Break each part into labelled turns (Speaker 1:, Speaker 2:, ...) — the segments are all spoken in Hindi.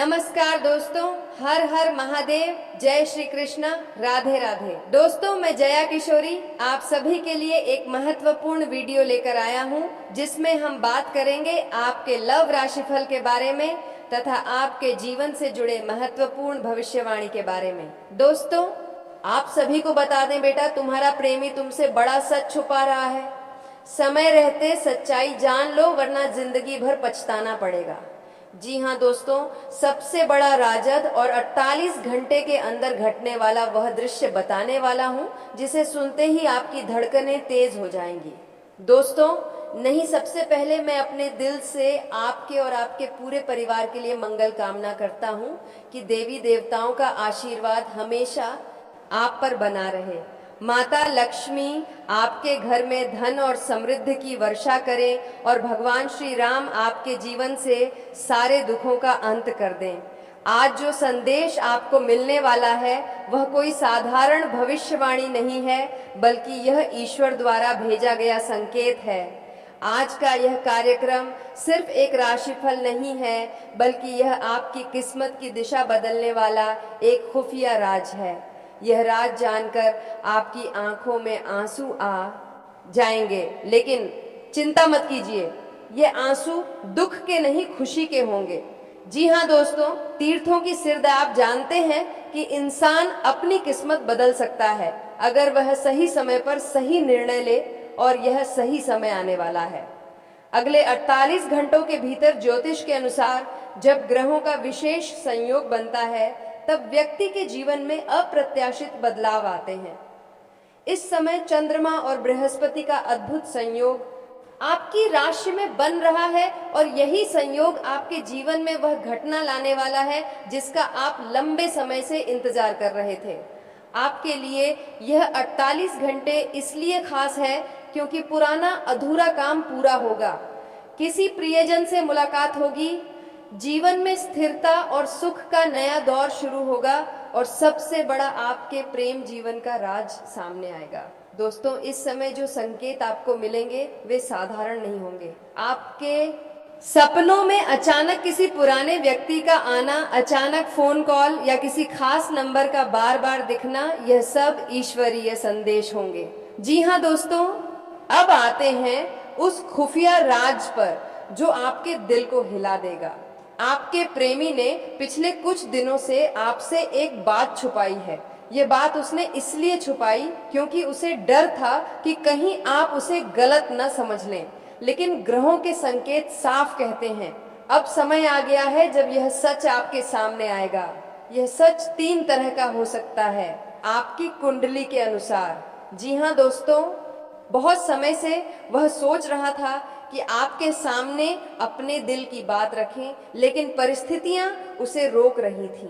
Speaker 1: नमस्कार दोस्तों, हर हर महादेव, जय श्री कृष्णा, राधे राधे। दोस्तों, मैं जया किशोरी आप सभी के लिए एक महत्वपूर्ण वीडियो लेकर आया हूं, जिसमें हम बात करेंगे आपके लव राशिफल के बारे में तथा आपके जीवन से जुड़े महत्वपूर्ण भविष्यवाणी के बारे में। दोस्तों, आप सभी को बता दें बेटा, तुम्हारा प्रेमी तुमसे बड़ा सच छुपा रहा है। समय रहते सच्चाई जान लो, वरना जिंदगी भर पछताना पड़ेगा। जी हाँ दोस्तों, सबसे बड़ा राजद और 48 घंटे के अंदर घटने वाला वह दृश्य बताने वाला हूँ, जिसे सुनते ही आपकी धड़कनें तेज हो जाएंगी। दोस्तों, नहीं, सबसे पहले मैं अपने दिल से आपके और आपके पूरे परिवार के लिए मंगल कामना करता हूँ कि देवी देवताओं का आशीर्वाद हमेशा आप पर बना रहे। माता लक्ष्मी आपके घर में धन और समृद्धि की वर्षा करें और भगवान श्री राम आपके जीवन से सारे दुखों का अंत कर दें। आज जो संदेश आपको मिलने वाला है वह कोई साधारण भविष्यवाणी नहीं है, बल्कि यह ईश्वर द्वारा भेजा गया संकेत है। आज का यह कार्यक्रम सिर्फ एक राशिफल नहीं है, बल्कि यह आपकी किस्मत की दिशा बदलने वाला एक खुफिया राज है। यह राज जानकर आपकी आंखों में आंसू आ जाएंगे, लेकिन चिंता मत कीजिए, ये आंसू दुख के नहीं, खुशी के होंगे। जी हाँ दोस्तों, तीर्थों की सिरद आप जानते हैं कि इंसान अपनी किस्मत बदल सकता है अगर वह सही समय पर सही निर्णय ले, और यह सही समय आने वाला है। अगले 48 घंटों के भीतर ज्योतिष के अनुसार जब ग्रहों का विशेष संयोग बनता है, तब व्यक्ति के जीवन में अप्रत्याशित बदलाव आते हैं। इस समय चंद्रमा और बृहस्पति का अद्भुत संयोग आपकी राशि में बन रहा है, और यही संयोग आपके जीवन में वह घटना लाने वाला है जिसका आप लंबे समय से इंतजार कर रहे थे। आपके लिए यह 48 घंटे इसलिए खास है क्योंकि पुराना अधूरा काम पूरा होगा, किसी प्रियजन से मुलाकात होगी, जीवन में स्थिरता और सुख का नया दौर शुरू होगा, और सबसे बड़ा आपके प्रेम जीवन का राज सामने आएगा। दोस्तों, इस समय जो संकेत आपको मिलेंगे वे साधारण नहीं होंगे। आपके सपनों में अचानक किसी पुराने व्यक्ति का आना, अचानक फोन कॉल या किसी खास नंबर का बार बार दिखना, यह सब ईश्वरीय संदेश होंगे। जी हाँ दोस्तों, अब आते हैं उस खुफिया राज पर जो आपके दिल को हिला देगा। आपके प्रेमी ने पिछले कुछ दिनों से आपसे एक बात छुपाई है। ये बात उसने इसलिए छुपाई क्योंकि उसे डर था कि कहीं आप उसे गलत न समझ लें, लेकिन ग्रहों के संकेत साफ कहते हैं अब समय आ गया है जब यह सच आपके सामने आएगा। यह सच 3 तरह का हो सकता है आपकी कुंडली के अनुसार। जी हाँ दोस्तों, बहुत समय से वह सोच रहा था कि आपके सामने अपने दिल की बात रखें, लेकिन परिस्थितियां उसे रोक रही थीं।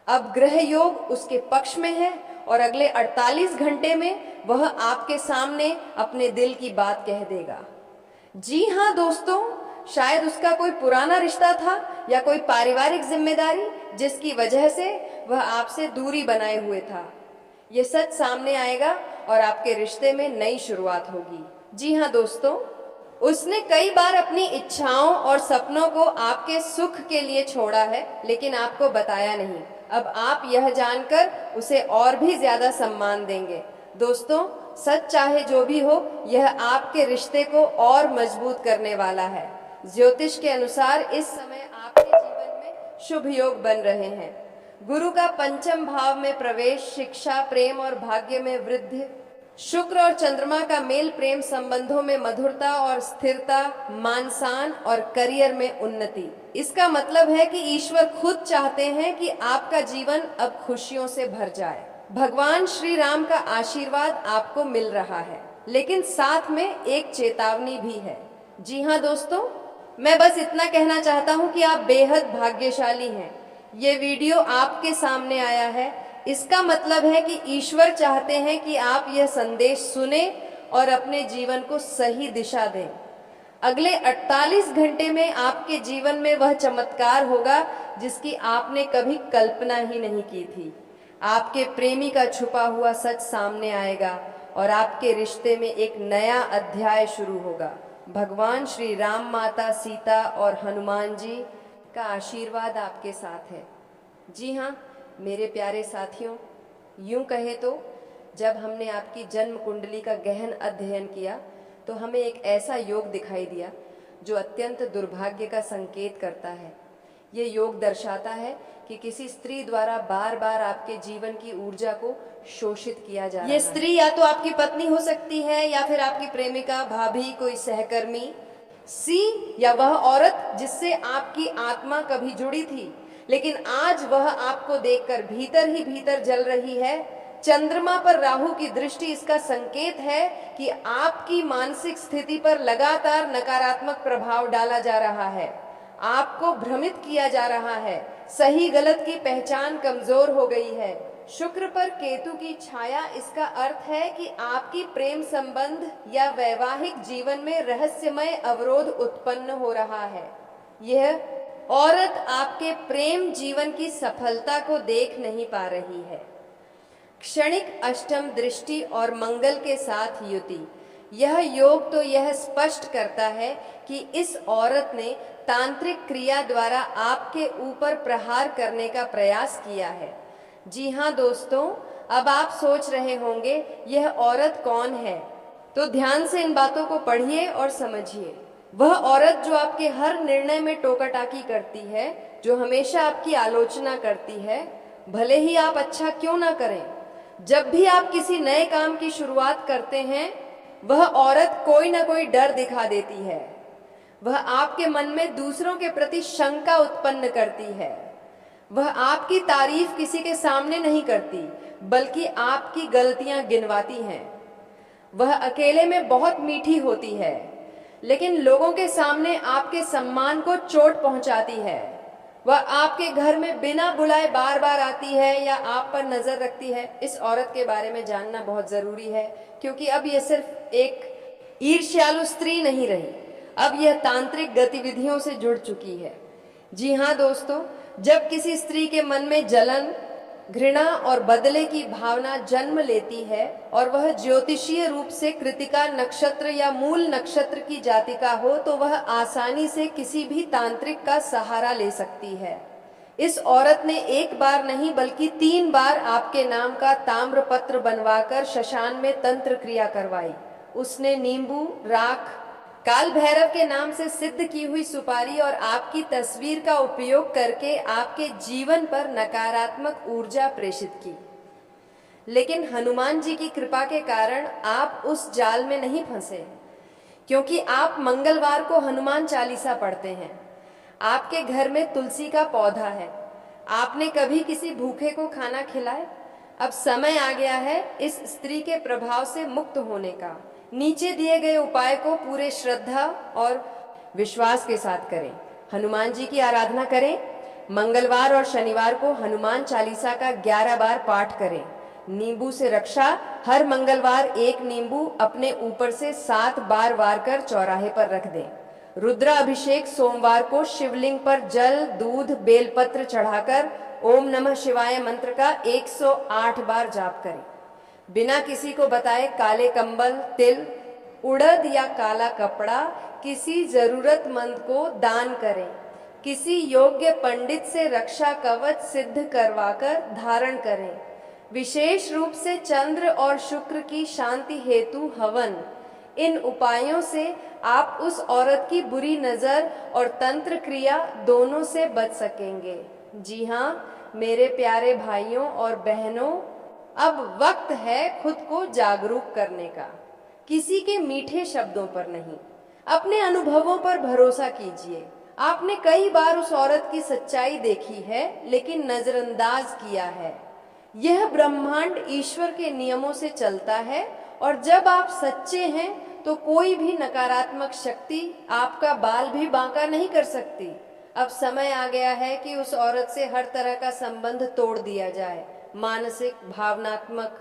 Speaker 1: अब ग्रह योग उसके पक्ष में है और अगले 48 घंटे में वह आपके सामने अपने दिल की बात कह देगा। जी हाँ दोस्तों, शायद उसका कोई पुराना रिश्ता था या कोई पारिवारिक जिम्मेदारी जिसकी वजह से वह आपसे दूरी बनाए हुए था। ये सच सामने आएगा और आपके रिश्ते में नई शुरुआत होगी। जी हाँ दोस्तों, उसने कई बार अपनी इच्छाओं और सपनों को आपके सुख के लिए छोड़ा है, लेकिन आपको बताया नहीं। अब आप यह जानकर उसे और भी ज्यादा सम्मान देंगे। दोस्तों, सच चाहे जो भी हो, यह आपके रिश्ते को और मजबूत करने वाला है। ज्योतिष के अनुसार इस समय आपके जीवन में शुभ योग बन रहे हैं। गुरु का पंचम भाव में प्रवेश शिक्षा, प्रेम और भाग्य में वृद्धि। शुक्र और चंद्रमा का मेल प्रेम संबंधों में मधुरता और स्थिरता, मान-सम्मान और करियर में उन्नति। इसका मतलब है कि ईश्वर खुद चाहते हैं कि आपका जीवन अब खुशियों से भर जाए। भगवान श्री राम का आशीर्वाद आपको मिल रहा है, लेकिन साथ में एक चेतावनी भी है। जी हाँ दोस्तों, मैं बस इतना कहना चाहता हूँ कि आप बेहद भाग्यशाली हैं। ये वीडियो आपके सामने आया है, इसका मतलब है कि ईश्वर चाहते हैं कि आप यह संदेश सुने और अपने जीवन को सही दिशा दें। अगले 48 घंटे में आपके जीवन में वह चमत्कार होगा जिसकी आपने कभी कल्पना ही नहीं की थी। आपके प्रेमी का छुपा हुआ सच सामने आएगा और आपके रिश्ते में एक नया अध्याय शुरू होगा। भगवान श्री राम, माता सीता और हनुमान जी का आशीर्वाद आपके साथ है। जी हाँ मेरे प्यारे साथियों, यूं कहे तो जब हमने आपकी जन्म कुंडली का गहन अध्ययन किया तो हमें एक ऐसा योग दिखाई दिया जो अत्यंत दुर्भाग्य का संकेत करता है। ये योग दर्शाता है कि किसी स्त्री द्वारा बार बार आपके जीवन की ऊर्जा को शोषित किया जा रहा है। ये स्त्री या तो आपकी पत्नी हो सकती है या फिर आपकी प्रेमिका, भाभी, कोई सहकर्मी, सी या वह औरत जिससे आपकी आत्मा कभी जुड़ी थी लेकिन आज वह आपको देखकर भीतर ही भीतर जल रही है। चंद्रमा पर राहु की दृष्टि इसका संकेत है कि आपकी मानसिक स्थिति पर लगातार नकारात्मक प्रभाव डाला जा रहा है, आपको भ्रमित किया जा रहा है, सही गलत की पहचान कमजोर हो गई है। शुक्र पर केतु की छाया इसका अर्थ है कि आपकी प्रेम संबंध या वैवाहिक जीवन में रहस्यमय अवरोध उत्पन्न हो रहा है। यह औरत आपके प्रेम जीवन की सफलता को देख नहीं पा रही है। क्षणिक अष्टम दृष्टि और मंगल के साथ युति, यह योग तो यह स्पष्ट करता है कि इस औरत ने तांत्रिक क्रिया द्वारा आपके ऊपर प्रहार करने का प्रयास किया है। जी हाँ दोस्तों, अब आप सोच रहे होंगे यह औरत कौन है, तो ध्यान से इन बातों को पढ़िए और समझिए। वह औरत जो आपके हर निर्णय में टोका टाकी करती है, जो हमेशा आपकी आलोचना करती है, भले ही आप अच्छा क्यों ना करें। जब भी आप किसी नए काम की शुरुआत करते हैं, वह औरत कोई ना कोई डर दिखा देती है। वह आपके मन में दूसरों के प्रति शंका उत्पन्न करती है। वह आपकी तारीफ किसी के सामने नहीं करती, बल्कि आपकी गलतियां गिनवाती हैं। वह अकेले में बहुत मीठी होती है, लेकिन लोगों के सामने आपके सम्मान को चोट पहुंचाती है। वह आपके घर में बिना बुलाए बार बार आती है या आप पर नजर रखती है। इस औरत के बारे में जानना बहुत जरूरी है, क्योंकि अब यह सिर्फ एक ईर्ष्यालु स्त्री नहीं रही, अब यह तांत्रिक गतिविधियों से जुड़ चुकी है। जी हाँ दोस्तों, जब किसी स्त्री के मन में जलन, घृणा और बदले की भावना जन्म लेती है और वह ज्योतिषीय रूप से कृतिका नक्षत्र या मूल नक्षत्र की जातिका हो, तो वह आसानी से किसी भी तांत्रिक का सहारा ले सकती है। इस औरत ने एक बार नहीं बल्कि 3 बार आपके नाम का ताम्र पत्र बनवाकर शशान में तंत्र क्रिया करवाई। उसने नींबू, राख, काल भैरव के नाम से सिद्ध की हुई सुपारी और आपकी तस्वीर का उपयोग करके आपके जीवन पर नकारात्मक ऊर्जा प्रेषित की। लेकिन हनुमान जी की कृपा के कारण आप उस जाल में नहीं फंसे, क्योंकि आप मंगलवार को हनुमान चालीसा पढ़ते हैं। आपके घर में तुलसी का पौधा है। आपने कभी किसी भूखे को खाना खिलाया? अब समय आ गया है इस स्त्री के प्रभाव से मुक्त होने का। नीचे दिए गए उपाय को पूरे श्रद्धा और विश्वास के साथ करें। हनुमान जी की आराधना करें। मंगलवार और शनिवार को हनुमान चालीसा का 11 बार पाठ करें। नींबू से रक्षा, हर मंगलवार 1 नींबू अपने ऊपर से 7 बार वार कर चौराहे पर रख दें। रुद्र अभिषेक सोमवार को शिवलिंग पर जल, दूध, बेलपत्र चढ़ाकर ओम नमः शिवाय मंत्र का 108 बार जाप करें। बिना किसी को बताए काले कंबल, तिल, उड़द या काला कपड़ा किसी जरूरतमंद को दान करें। किसी योग्य पंडित से रक्षा कवच सिद्ध करवाकर धारण करें। विशेष रूप से चंद्र और शुक्र की शांति हेतु हवन। इन उपायों से आप उस औरत की बुरी नजर और तंत्र क्रिया दोनों से बच सकेंगे। जी हाँ मेरे प्यारे भाइयों और बहनों, अब वक्त है खुद को जागरूक करने का। किसी के मीठे शब्दों पर नहीं, अपने अनुभवों पर भरोसा कीजिए। आपने कई बार उस औरत की सच्चाई देखी है, लेकिन नजरअंदाज किया है। यह ब्रह्मांड ईश्वर के नियमों से चलता है, और जब आप सच्चे हैं तो कोई भी नकारात्मक शक्ति आपका बाल भी बांका नहीं कर सकती। अब समय आ गया है कि उस औरत से हर तरह का संबंध तोड़ दिया जाए, मानसिक, भावनात्मक,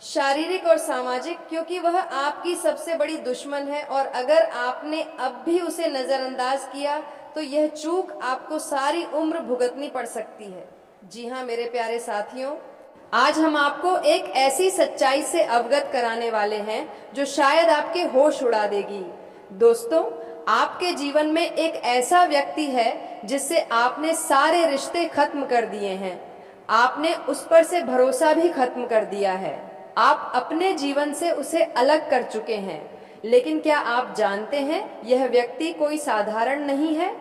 Speaker 1: शारीरिक और सामाजिक, क्योंकि वह आपकी सबसे बड़ी दुश्मन है। और अगर आपने अब भी उसे नजरअंदाज किया तो यह चूक आपको सारी उम्र भुगतनी पड़ सकती है। जी हाँ मेरे प्यारे साथियों, आज हम आपको एक ऐसी सच्चाई से अवगत कराने वाले हैं जो शायद आपके होश उड़ा देगी। दोस्तों, आपके जीवन में एक ऐसा व्यक्ति है जिससे आपने सारे रिश्ते खत्म कर दिए हैं, आपने उस पर से भरोसा भी खत्म कर दिया है, आप अपने जीवन से उसे अलग कर चुके हैं। लेकिन क्या आप जानते हैं यह व्यक्ति कोई साधारण नहीं है?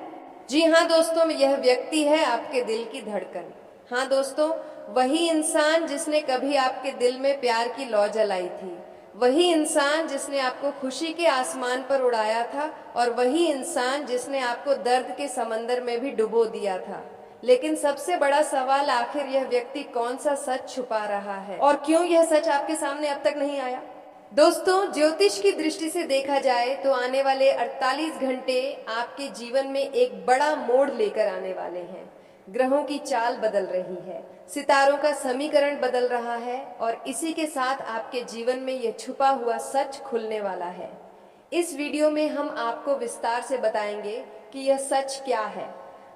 Speaker 1: जी हाँ दोस्तों, यह व्यक्ति है आपके दिल की धड़कन। हाँ दोस्तों, वही इंसान जिसने कभी आपके दिल में प्यार की लौ जलाई थी, वही इंसान जिसने आपको खुशी के आसमान पर उड़ाया था, और वही इंसान जिसने आपको दर्द के समंदर में भी डुबो दिया था। लेकिन सबसे बड़ा सवाल, आखिर यह व्यक्ति कौन सा सच छुपा रहा है और क्यों यह सच आपके सामने अब तक नहीं आया? दोस्तों, ज्योतिष की दृष्टि से देखा जाए तो आने वाले 48 घंटे आपके जीवन में एक बड़ा मोड़ लेकर आने वाले हैं। ग्रहों की चाल बदल रही है, सितारों का समीकरण बदल रहा है, और इसी के साथ आपके जीवन में यह छुपा हुआ सच खुलने वाला है। इस वीडियो में हम आपको विस्तार से बताएंगे कि यह सच क्या है,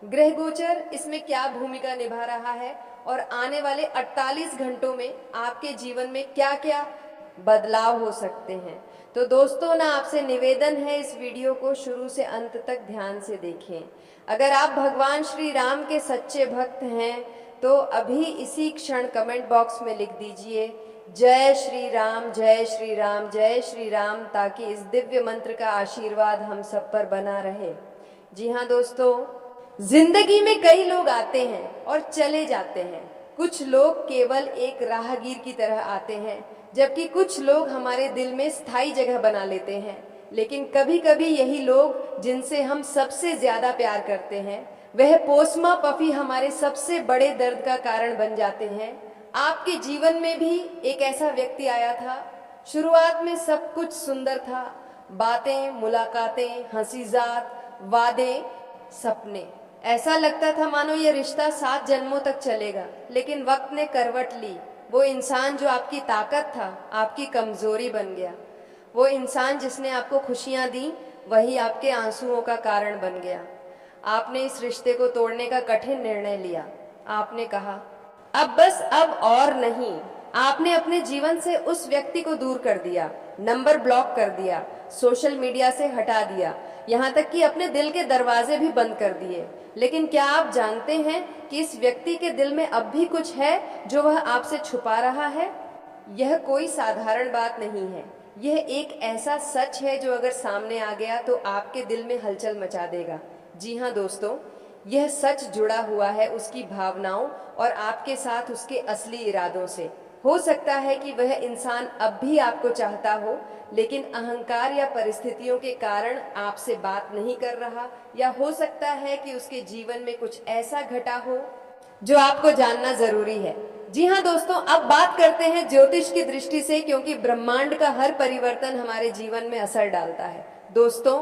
Speaker 1: ग्रह गोचर इसमें क्या भूमिका निभा रहा है, और आने वाले 48 घंटों में आपके जीवन में क्या क्या बदलाव हो सकते हैं। तो दोस्तों ना, आपसे निवेदन है इस वीडियो को शुरू से अंत तक ध्यान से देखें। अगर आप भगवान श्री राम के सच्चे भक्त हैं तो अभी इसी क्षण कमेंट बॉक्स में लिख दीजिए जय श्री राम, जय श्री राम, जय श्री राम, ताकि इस दिव्य मंत्र का आशीर्वाद हम सब पर बना रहे। जी हाँ दोस्तों, जिंदगी में कई लोग आते हैं और चले जाते हैं। कुछ लोग केवल एक राहगीर की तरह आते हैं, जबकि कुछ लोग हमारे दिल में स्थायी जगह बना लेते हैं। लेकिन कभी कभी यही लोग जिनसे हम सबसे ज्यादा प्यार करते हैं, वह पोस्मा पफी हमारे सबसे बड़े दर्द का कारण बन जाते हैं। आपके जीवन में भी एक ऐसा व्यक्ति आया था। शुरुआत में सब कुछ सुंदर था, बातें, मुलाकातें, हंसीजात, वादे, सपने। ऐसा लगता था मानो ये रिश्ता 7 जन्मों तक चलेगा। लेकिन वक्त ने करवट ली। वो इंसान जो आपकी ताकत था, आपकी कमजोरी बन गया। वो इंसान जिसने आपको खुशियां दी, वही आपके आंसुओं का कारण बन गया। आपने इस रिश्ते को तोड़ने का कठिन निर्णय लिया। आपने कहा अब बस, अब और नहीं। आपने अपने जीवन से उस व्यक्ति को दूर कर दिया, नंबर ब्लॉक कर दिया, सोशल मीडिया से हटा दिया, यहाँ तक कि अपने दिल के दरवाजे भी बंद कर दिए। लेकिन क्या आप जानते हैं कि इस व्यक्ति के दिल में अब भी कुछ है जो वह आपसे छुपा रहा है? यह कोई साधारण बात नहीं है। यह एक ऐसा सच है जो अगर सामने आ गया तो आपके दिल में हलचल मचा देगा। जी हाँ दोस्तों, यह सच जुड़ा हुआ है उसकी भावनाओं और आपके साथ उसके असली इरादों से। हो सकता है कि वह इंसान अब भी आपको चाहता हो, लेकिन अहंकार या परिस्थितियों के कारण आपसे बात नहीं कर रहा, या हो सकता है कि उसके जीवन में कुछ ऐसा घटा हो जो आपको जानना जरूरी है। जी हाँ दोस्तों, अब बात करते हैं ज्योतिष की दृष्टि से, क्योंकि ब्रह्मांड का हर परिवर्तन हमारे जीवन में असर डालता है। दोस्तों,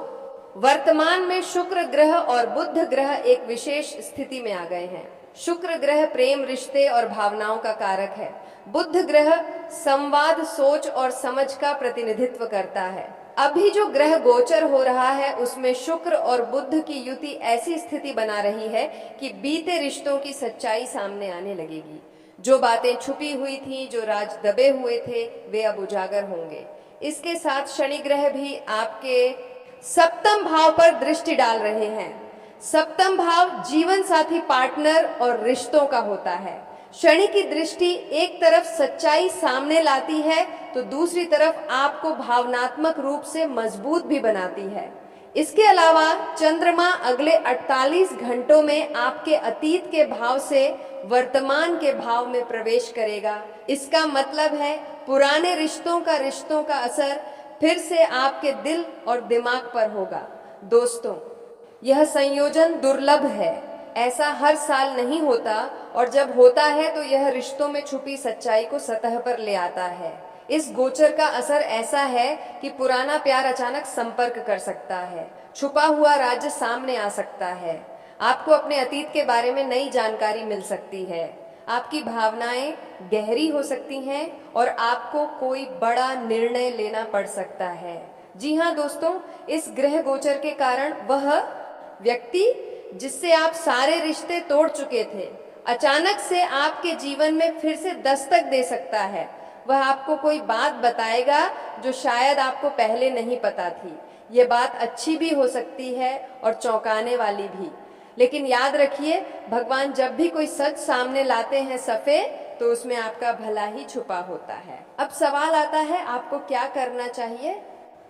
Speaker 1: वर्तमान में शुक्र ग्रह और बुध ग्रह एक विशेष स्थिति में आ गए हैं। शुक्र ग्रह प्रेम, रिश्ते और भावनाओं का कारक है। बुध ग्रह संवाद, सोच और समझ का प्रतिनिधित्व करता है। अभी जो ग्रह गोचर हो रहा है उसमें शुक्र और बुध की युति ऐसी स्थिति बना रही है कि बीते रिश्तों की सच्चाई सामने आने लगेगी। जो बातें छुपी हुई थी, जो राज दबे हुए थे, वे अब उजागर होंगे। इसके साथ शनि ग्रह भी आपके सप्तम भाव पर दृष्टि डाल रहे हैं। सप्तम भाव जीवन साथी, पार्टनर और रिश्तों का होता है। शनि की दृष्टि एक तरफ सच्चाई सामने लाती है तो दूसरी तरफ आपको भावनात्मक रूप से मजबूत भी बनाती है। इसके अलावा चंद्रमा अगले 48 घंटों में आपके अतीत के भाव से वर्तमान के भाव में प्रवेश करेगा। इसका मतलब है पुराने रिश्तों का असर फिर से आपके दिल और दिमाग पर होगा। दोस्तों, यह संयोजन दुर्लभ है। ऐसा हर साल नहीं होता, और जब होता है तो यह रिश्तों में छुपी सच्चाई को सतह पर ले आता है। इस गोचर का असर ऐसा है कि पुराना प्यार अचानक संपर्क कर सकता है, छुपा हुआ राज्य सामने आ सकता है, आपको अपने अतीत के बारे में नई जानकारी मिल सकती है, आपकी भावनाएं गहरी हो सकती हैं और आपको कोई बड़ा निर्णय लेना पड़ सकता है। जी हाँ दोस्तों, इस ग्रह गोचर के कारण वह व्यक्ति जिससे आप सारे रिश्ते तोड़ चुके थे, अचानक से आपके जीवन में फिर से दस्तक दे सकता है। वह आपको कोई बात बताएगा जो शायद आपको पहले नहीं पता थी, ये बात अच्छी भी हो सकती है और चौंकाने वाली भी, लेकिन याद रखिए भगवान जब भी कोई सच सामने लाते हैं सफेद, तो उसमें आपका भला ही छुपा होता है। अब सवाल आता है आपको क्या करना चाहिए।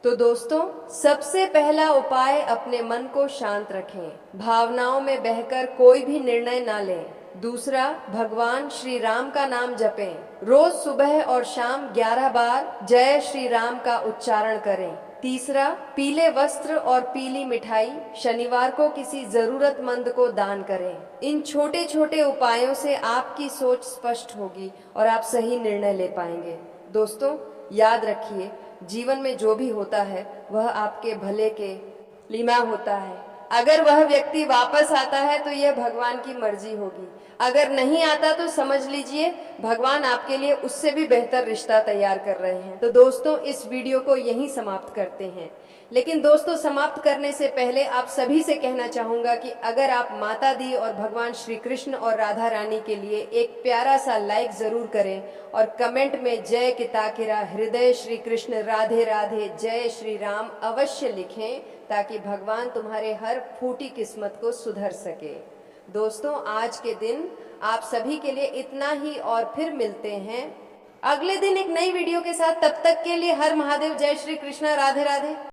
Speaker 1: तो दोस्तों, सबसे पहला उपाय अपने मन को शांत रखें, भावनाओं में बहकर कोई भी निर्णय ना लें। दूसरा, भगवान श्री राम का नाम जपें, रोज सुबह और शाम 11 बार जय श्री राम का उच्चारण करें। तीसरा, पीले वस्त्र और पीली मिठाई शनिवार को किसी जरूरतमंद को दान करें। इन छोटे छोटे उपायों से आपकी सोच स्पष्ट होगी और आप सही निर्णय ले पाएंगे। दोस्तों, याद रखिए जीवन में जो भी होता है वह आपके भले के लिए होता है। अगर वह व्यक्ति वापस आता है तो यह भगवान की मर्जी होगी, अगर नहीं आता तो समझ लीजिए भगवान आपके लिए उससे भी बेहतर रिश्ता तैयार कर रहे हैं। तो दोस्तों, इस वीडियो को यहीं समाप्त करते हैं। लेकिन दोस्तों, समाप्त करने से पहले आप सभी से कहना चाहूंगा कि अगर आप माता दी और भगवान श्री कृष्ण और राधा रानी के लिए एक प्यारा सा लाइक जरूर करें और कमेंट में जय किताकिरा हृदय श्री कृष्ण राधे राधे जय श्री राम अवश्य लिखें, ताकि भगवान तुम्हारे हर फूटी किस्मत को सुधर सके। दोस्तों, आज के दिन आप सभी के लिए इतना ही और फिर मिलते हैं अगले दिन एक नई वीडियो के साथ। तब तक के लिए हर महादेव, जय श्री कृष्ण, राधे राधे।